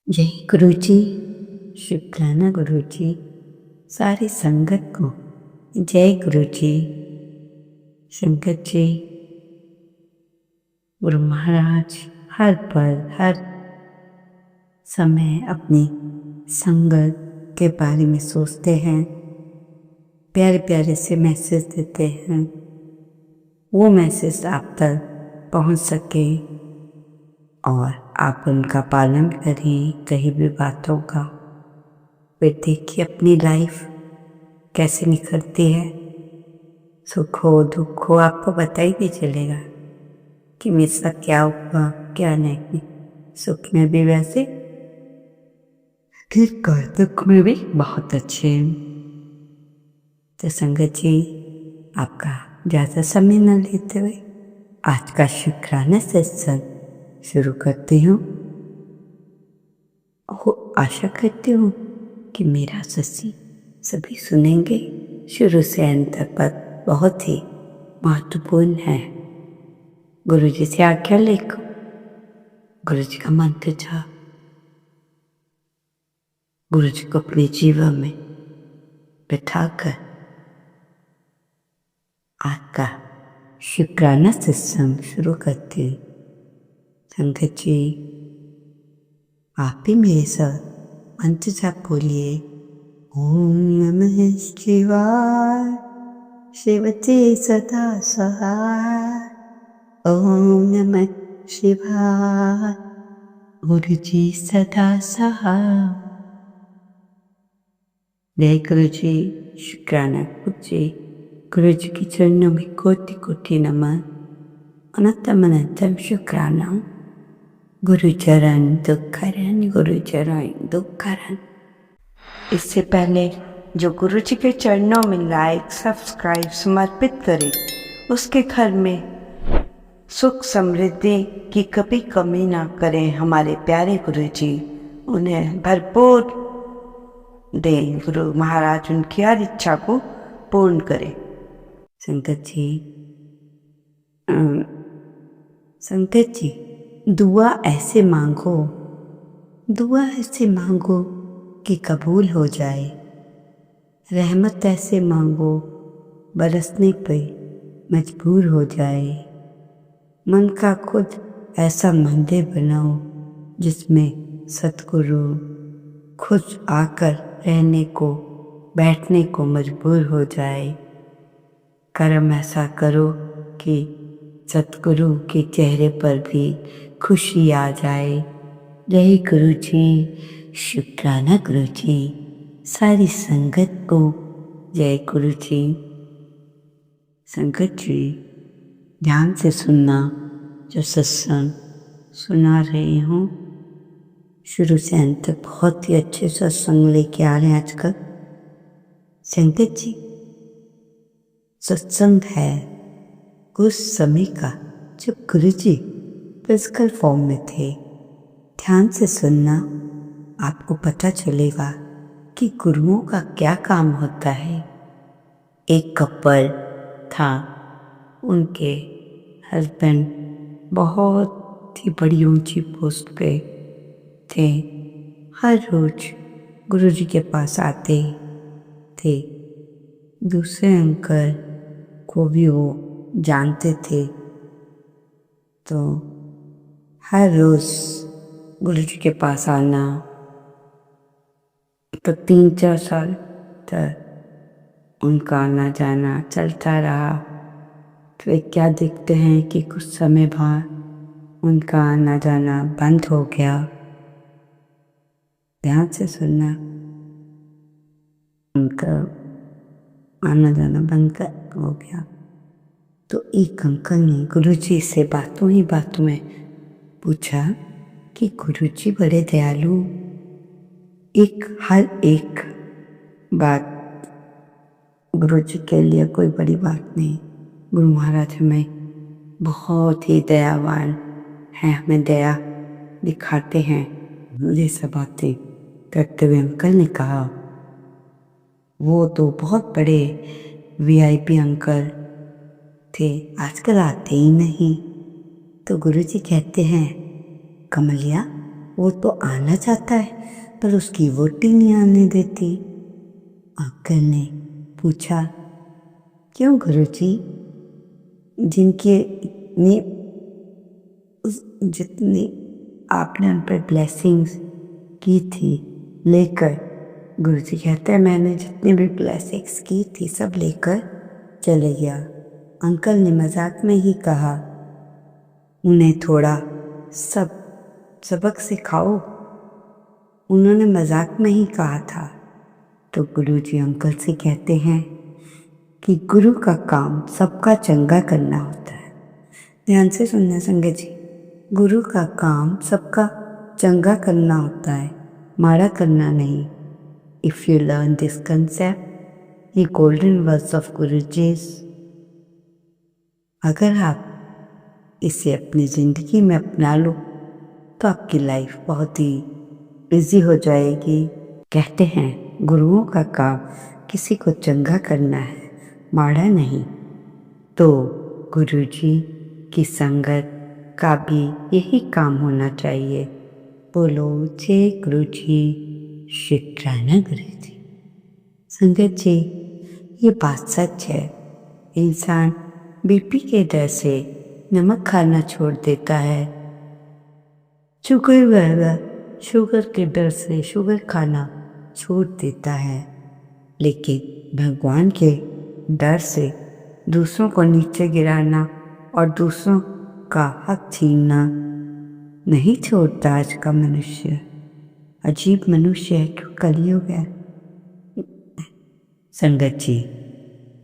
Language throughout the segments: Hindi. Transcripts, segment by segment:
जय गुरु जी, शुक्राना गुरु जी, सारी संगत को जय गुरु जी। संगत जी, गुरु महाराज हर पल हर समय अपनी संगत के बारे में सोचते हैं, प्यारे प्यारे से मैसेज देते हैं। वो मैसेज आप तक पहुंच सके और आप उनका पालन करें कहीं भी बातों का। फिर देखिए अपनी लाइफ कैसे निखरती है। सुख हो दुख हो आपको पता ही नहीं चलेगा कि मेरे साथ क्या हुआ क्या नहीं। सुख में भी वैसे, ठीक और दुख में भी बहुत अच्छे। तो संगत जी, आपका ज़्यादा समय न लेते हुए आज का शुक्राना सत्संग शुरू करती हूँ। आशा करती हूँ कि मेरा सत्संग सभी सुनेंगे शुरू से अंत तक, पर बहुत ही महत्वपूर्ण है। गुरु जी से आज्ञा लेकर गुरु जी का मंत्र जाप, गुरु जी को अपने जीवन में बिठाकर आज का शुक्राना सत्संग शुरू करते हैं। संगत जी, आप भी मेरे साथ मंत्र जाप बोलिए। ओम नमः शिवाय, शिवते सदा सहाय। ओम नमः शिवाय, गुरु जी सदा सहाय। जय गुरु जी, शुक्राना गुरु जी। गुरु जी के चरणों में कोटि कोटि नमन, अनंतम अनंतम शुक्राना। गुरु चरण दुखहरण, गुरु चरण दुखहरण। इससे पहले जो गुरु जी के चरणों में लाइक सब्सक्राइब समर्पित करे, उसके घर में सुख समृद्धि की कभी कमी ना करें हमारे प्यारे गुरु जी। उन्हें भरपूर दें, गुरु महाराज उनकी हर इच्छा को पूर्ण करें। संगत जी, संगत जी, दुआ ऐसे मांगो कि कबूल हो जाए। रहमत ऐसे मांगो बरसने पे मजबूर हो जाए। मन का खुद ऐसा मंदिर बनाओ जिसमें सतगुरु खुद आकर रहने को बैठने को मजबूर हो जाए। कर्म ऐसा करो कि सतगुरु के चेहरे पर भी खुशी आ जाए। जय गुरु जी, शुक्राना गुरु जी, सारी संगत को जय गुरु जी। संगत जी, ध्यान से सुनना, जो सत्संग सुना रही हूँ शुरू से अंत तक बहुत ही अच्छे सत्संग लेके आ रहे हैं आजकल। संगत जी, सत्संग है उस समय का जब गुरु जी फिजिकल फॉर्म में थे। ध्यान से सुनना, आपको पता चलेगा कि गुरुओं का क्या काम होता है। एक कपल था, उनके हस्बैंड बहुत ही बड़ी ऊंची पोस्ट पे थे। हर रोज गुरु जी के पास आते थे। दूसरे अंकल को भी वो जानते थे, तो हर रोज गुरु जी के पास आना। तो 3-4 साल तक उनका आना जाना चलता रहा। तो वे क्या देखते हैं कि कुछ समय बाद उनका आना जाना बंद हो गया। ध्यान से सुनना, उनका आना जाना बंद हो गया। तो एक अंकल ने गुरुजी से बातों ही बातों में पूछा कि गुरुजी बड़े दयालु, हर एक बात गुरुजी के लिए कोई बड़ी बात नहीं। गुरु महाराज हमें बहुत ही दयावान हैं, हमें दया दिखाते हैं। ये सब बातें करते हुए अंकल ने कहा, वो तो बहुत बड़े VIP अंकल थे, आजकल आते ही नहीं। तो गुरुजी कहते हैं, कमलिया वो तो आना चाहता है पर उसकी वोटी नहीं आने देती। अंकल ने पूछा, क्यों गुरुजी? जिनकी जितनी आपने उन पर ब्लेसिंग्स की थी लेकर, गुरुजी कहते हैं मैंने जितनी भी ब्लेसिंग्स की थी सब लेकर चले गया। अंकल ने मजाक में ही कहा, उन्हें थोड़ा सबक सिखाओ। उन्होंने मजाक में ही कहा था। तो गुरुजी अंकल से कहते हैं कि गुरु का काम सबका चंगा करना होता है। ध्यान से सुनना संगत जी, गुरु का काम सबका चंगा करना होता है, माड़ा करना नहीं। If you learn this concept, ये गोल्डन वर्ड्स ऑफ गुरुजीस, अगर आप इसे अपनी जिंदगी में अपना लो तो आपकी लाइफ बहुत ही इजी हो जाएगी। कहते हैं गुरुओं का काम किसी को चंगा करना है, माड़ा नहीं। तो गुरुजी की संगत का भी यही काम होना चाहिए। बोलो जय गुरुजी, शुक्राना गुरुजी। संगत जी, ये बात सच है। इंसान बीपी के डर से नमक खाना छोड़ देता है, शुगर के डर से शुगर खाना छोड़ देता है, लेकिन भगवान के डर से दूसरों को नीचे गिराना और दूसरों का हक छीनना नहीं छोड़ता। आज का मनुष्य अजीब मनुष्य है, क्यों कलयुग है। संगत जी,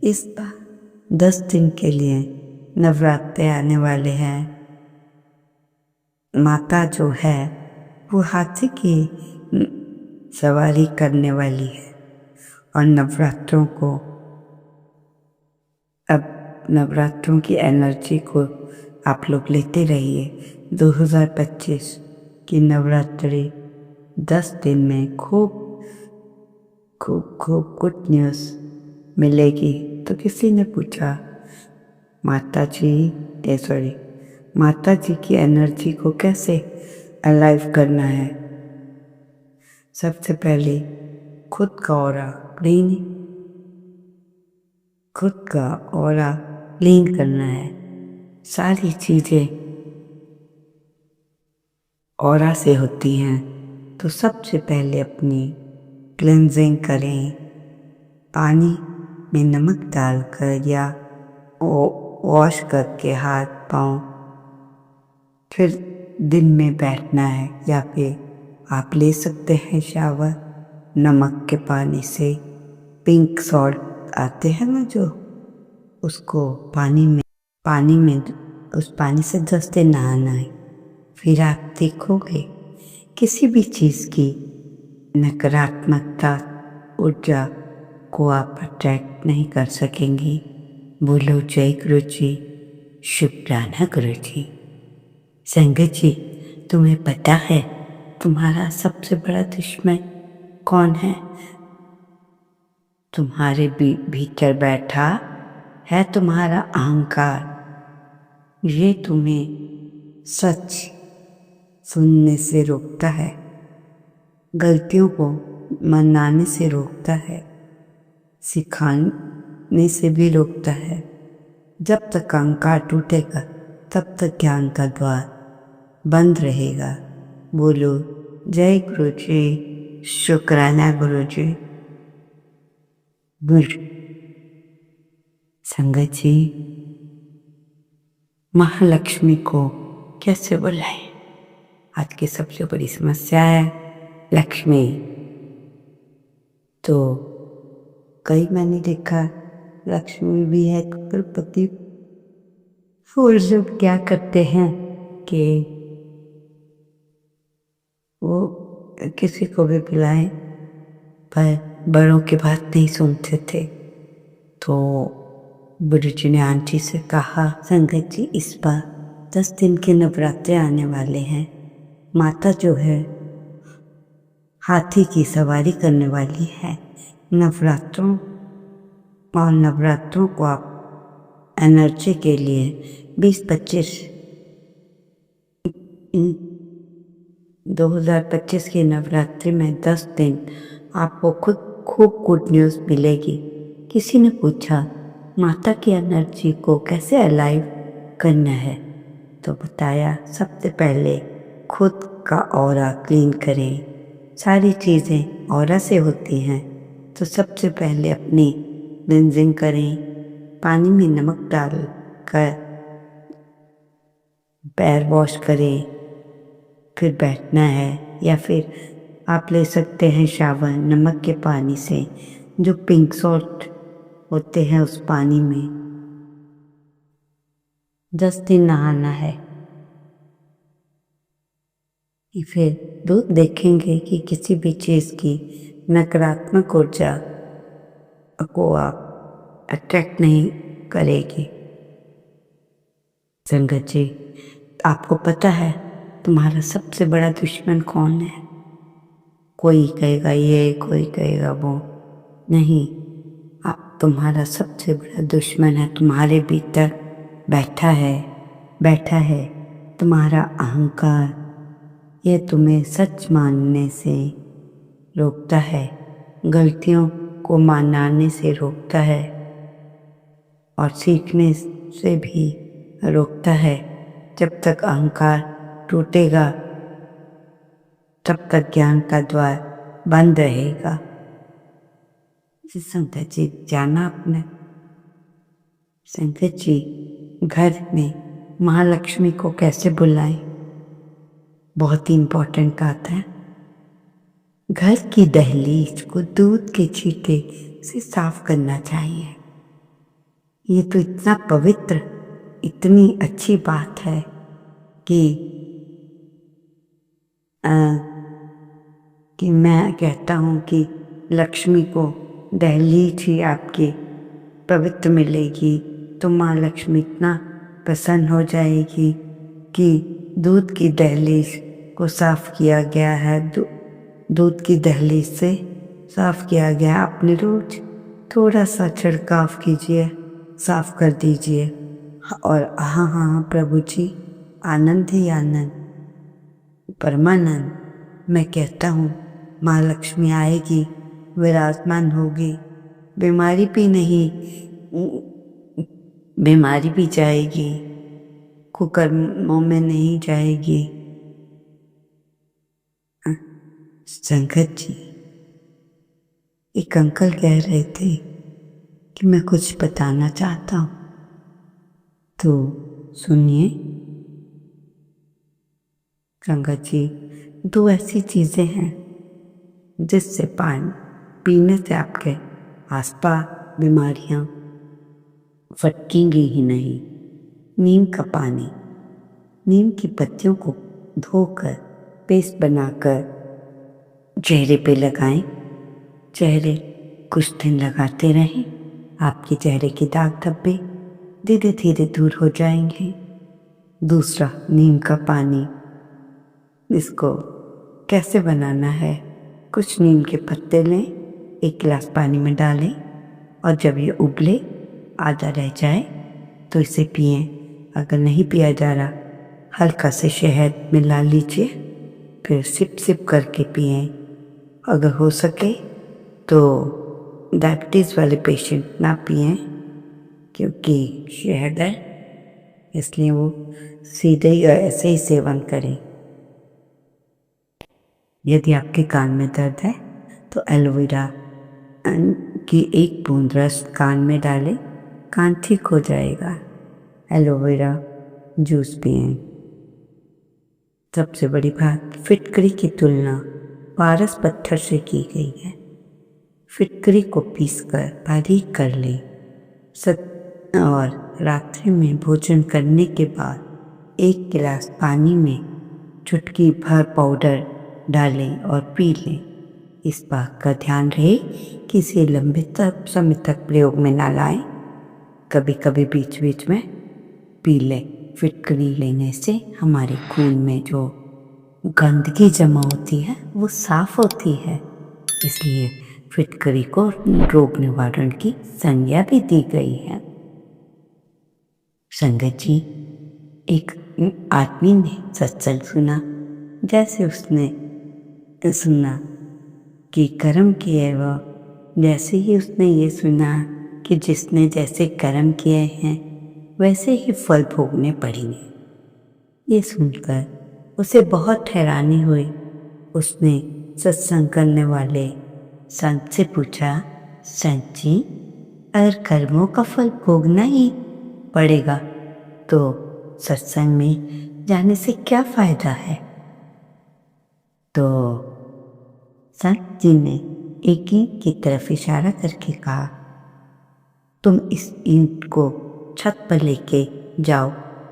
इस बार 10 दिन के लिए नवरात्रे आने वाले हैं। माता जो है वो हाथी की सवारी करने वाली है और नवरात्रों की एनर्जी को आप लोग लेते रहिए। 2025 की नवरात्रि 10 दिन में खूब गुड न्यूज़ मिलेगी। तो किसी ने पूछा माता जी की एनर्जी को कैसे अलाइव करना है। सबसे पहले खुद का ऑरा क्लीन करना है। सारी चीज़ें ऑरा से होती हैं, तो सबसे पहले अपनी क्लेंजिंग करें। पानी में नमक डालकर या वॉश करके हाथ पाँव, फिर दिन में बैठना है या फिर आप ले सकते हैं शावर नमक के पानी से। पिंक सॉल्ट आते हैं ना जो, उसको पानी में उस पानी से 10 दिन नहाना है। फिर आप देखोगे किसी भी चीज़ की नकारात्मकता ऊर्जा को आप अट्रैक्ट नहीं कर सकेंगी। बोलो जय गुरु जी, शुक्राना गुरु जी। संगत जी, तुम्हें पता है तुम्हारा सबसे बड़ा दुश्मन कौन है? तुम्हारे भीतर बैठा है तुम्हारा अहंकार। ये तुम्हें सच सुनने से रोकता है, गलतियों को मनाने से रोकता है, सिखाने से भी रोकता है। जब तक अहंकार टूटेगा तब तक ज्ञान का द्वार बंद रहेगा। बोलो जय गुरु जी, शुक्राना गुरु जी। संगत जी, महालक्ष्मी को कैसे बुलाएं? आज की सबसे बड़ी समस्या है लक्ष्मी। तो कई मैंने देखा लक्ष्मी भी है करोड़पति, वो लोग क्या करते हैं कि वो किसी को भी बुलाएं पर बड़ों की बात नहीं सुनते थे। तो गुरुजी ने आंटी से कहा, संगत जी इस बार 10 दिन के नवरात्रे आने वाले हैं। माता जो है हाथी की सवारी करने वाली है। नवरात्रों को आप एनर्जी के लिए 20-25 2025 की नवरात्रि में 10 दिन आपको खुद खूब गुड न्यूज़ मिलेगी। किसी ने पूछा माता की एनर्जी को कैसे अलाइव करना है, तो बताया सबसे पहले खुद का ऑरा क्लीन करें। सारी चीज़ें ऑरा से होती हैं, तो सबसे पहले अपनी क्लींजिंग करें। पानी में नमक डाल कर पैर वॉश करें, फिर बैठना है, या फिर आप ले सकते हैं शावर नमक के पानी से, जो पिंक सॉल्ट होते हैं उस पानी में 10 दिन नहाना है। फिर दूध देखेंगे कि किसी भी चीज़ की नकारात्मक ऊर्जा को आप अट्रैक्ट नहीं करेगी। संगत जी, आपको पता है तुम्हारा सबसे बड़ा दुश्मन कौन है? कोई कहेगा ये, कोई कहेगा वो। नहीं, आप तुम्हारा सबसे बड़ा दुश्मन है तुम्हारे भीतर बैठा है तुम्हारा अहंकार। यह तुम्हें सच मानने से रोकता है, गलतियों को मनाने से रोकता है और सीखने से भी रोकता है। जब तक अहंकार टूटेगा तब तक ज्ञान का द्वार बंद रहेगा। संगत जी, जाना आपने? संगत जी, घर में महालक्ष्मी को कैसे बुलाएं? बहुत ही इम्पोर्टेंट बात है। घर की दहलीज को दूध के छींटे से साफ करना चाहिए। ये तो इतना पवित्र, इतनी अच्छी बात है कि मैं कहता हूँ कि लक्ष्मी को दहलीज ही आपकी पवित्र मिलेगी तो माँ लक्ष्मी इतना प्रसन्न हो जाएगी कि दूध की दहलीज को साफ किया गया है। दूध की दहलीज से साफ किया गया। आपने रोज थोड़ा सा छिड़काव कीजिए, साफ कर दीजिए। और हाँ हाँ प्रभु जी, आनंद ही आनंद, परमानंद। मैं कहता हूँ माँ लक्ष्मी आएगी, विराजमान होगी, बीमारी भी जाएगी, कुकर्मों में नहीं जाएगी। संगत जी, एक अंकल कह रहे थे कि मैं कुछ बताना चाहता हूँ, तो सुनिए। संगत जी, 2 ऐसी चीज़ें हैं जिससे पानी पीने से आपके आसपास बीमारियां फटकेंगी ही नहीं। नीम का पानी, नीम की पत्तियों को धोकर पेस्ट बनाकर चेहरे पे लगाएं। चेहरे कुछ दिन लगाते रहें, आपके चेहरे के दाग धब्बे धीरे धीरे दूर हो जाएंगे। दूसरा, नीम का पानी, इसको कैसे बनाना है? कुछ नीम के पत्ते लें, 1 गिलास पानी में डालें और जब ये उबले आधा रह जाए तो इसे पिएं। अगर नहीं पिया जा रहा, हल्का से शहद मिला लीजिए, फिर सिप सिप करके पिएं। अगर हो सके तो डायबिटीज़ वाले पेशेंट ना पिएं, क्योंकि शहद है, इसलिए वो सीधे ही ऐसे ही सेवन करें। यदि आपके कान में दर्द है तो एलोवेरा की 1 बूंद रस कान में डालें, कान ठीक हो जाएगा। एलोवेरा जूस पिएं। सबसे बड़ी बात, फिटकरी की तुलना पारस पत्थर से की गई है। फिटकरी को पीसकर बारीक कर लें और रात्रि में भोजन करने के बाद 1 गिलास पानी में चुटकी भर पाउडर डालें और पी लें। इस बात का ध्यान रहे कि इसे लंबे समय तक प्रयोग में ना लाएं, कभी कभी बीच बीच में पी लें। फिटकरी लेने से हमारे खून में जो गंदगी जमा होती है वो साफ होती है, इसलिए फिटकरी को रोग निवारण की संज्ञा भी दी गई है। संगत जी, एक आदमी ने सत्संग सुना, जैसे उसने सुना कि कर्म किए वो, जैसे ही उसने ये सुना कि जिसने जैसे कर्म किए हैं वैसे ही फल भोगने पड़ेंगे, ये सुनकर उसे बहुत हैरानी हुई। उसने सत्संग करने वाले संत से पूछा, संत जी, अगर कर्मों का फल भोगना ही पड़ेगा तो सत्संग में जाने से क्या फायदा है? तो संत जी ने एक ईंट की तरफ इशारा करके कहा, तुम इस ईंट को छत पर लेके जाओ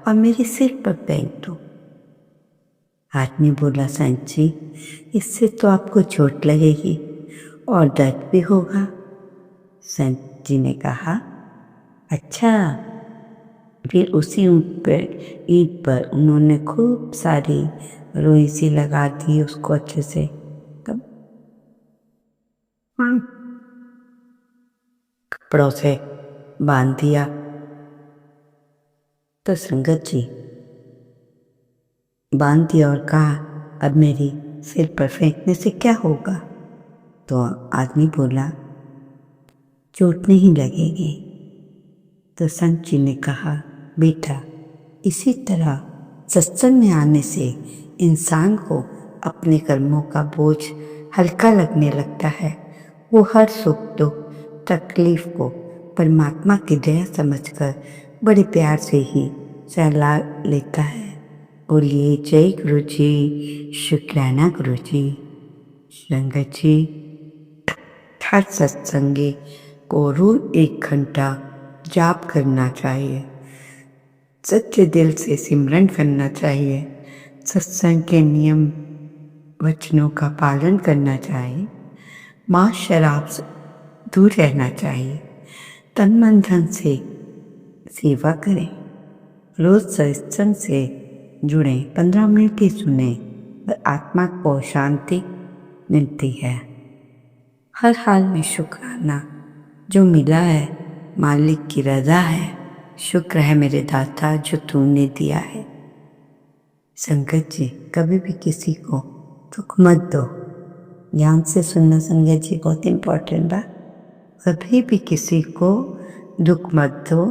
और मेरे सिर पर फेंक दो। आदमी बोला, संत जी, इससे तो आपको चोट लगेगी और दर्द भी होगा। संत जी ने कहा, अच्छा। फिर उसी ईंट पर उन्होंने खूब सारी रुई सी लगा दी, उसको अच्छे से तब कपड़ों से बांध दिया। तो संगत जी बांध दिया और कहा, अब मेरी सिर पर फेंकने से क्या होगा? तो आदमी बोला, चोट नहीं लगेगी। तो संत जी ने कहा, बेटा, इसी तरह सत्संग में आने से इंसान को अपने कर्मों का बोझ हल्का लगने लगता है। वो हर सुख दुख तकलीफ को परमात्मा की दया समझकर बड़े प्यार से ही सहला लेता है। बोलिए जय गुरु जी, शुक्राना गुरु जी। संगत जी, हर सत्संगी को रोज 1 घंटा जाप करना चाहिए, सच्चे दिल से सिमरन करना चाहिए, सत्संग के नियम वचनों का पालन करना चाहिए, मांस शराब से दूर रहना चाहिए, तन मन धन से सेवा करें, रोज सत्संग से जुड़े, 15 मिनट ही सुने और आत्मा को शांति मिलती है। हर हाल में शुक्राना, जो मिला है मालिक की रज़ा है। शुक्र है मेरे दाता जो तूने दिया है। संगत जी, कभी भी किसी को दुख मत दो। ध्यान से सुनना संगत जी, बहुत इम्पोर्टेंट बात। कभी भी किसी को दुख मत दो।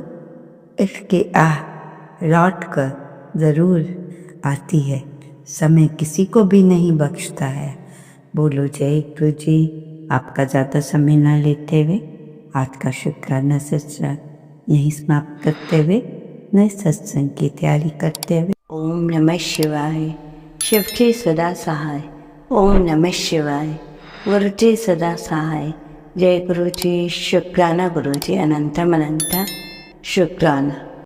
इसके लौट कर ज़रूर आती है। समय किसी को भी नहीं बख्शता है। बोलो जय गुरु जी। आपका ज़्यादा समय ना लेते हुए आज का शुक्राना सत्संग यहीं समाप्त करते हुए नए सत्संग की तैयारी करते हुए ओम नमः शिवाय। शिव के सदा सहाय। ओम नमः शिवाय। गुरु जी सदा सहाय। जय गुरु जी। शुक्राना गुरु जी। अनंतम अनंत शुक्राना।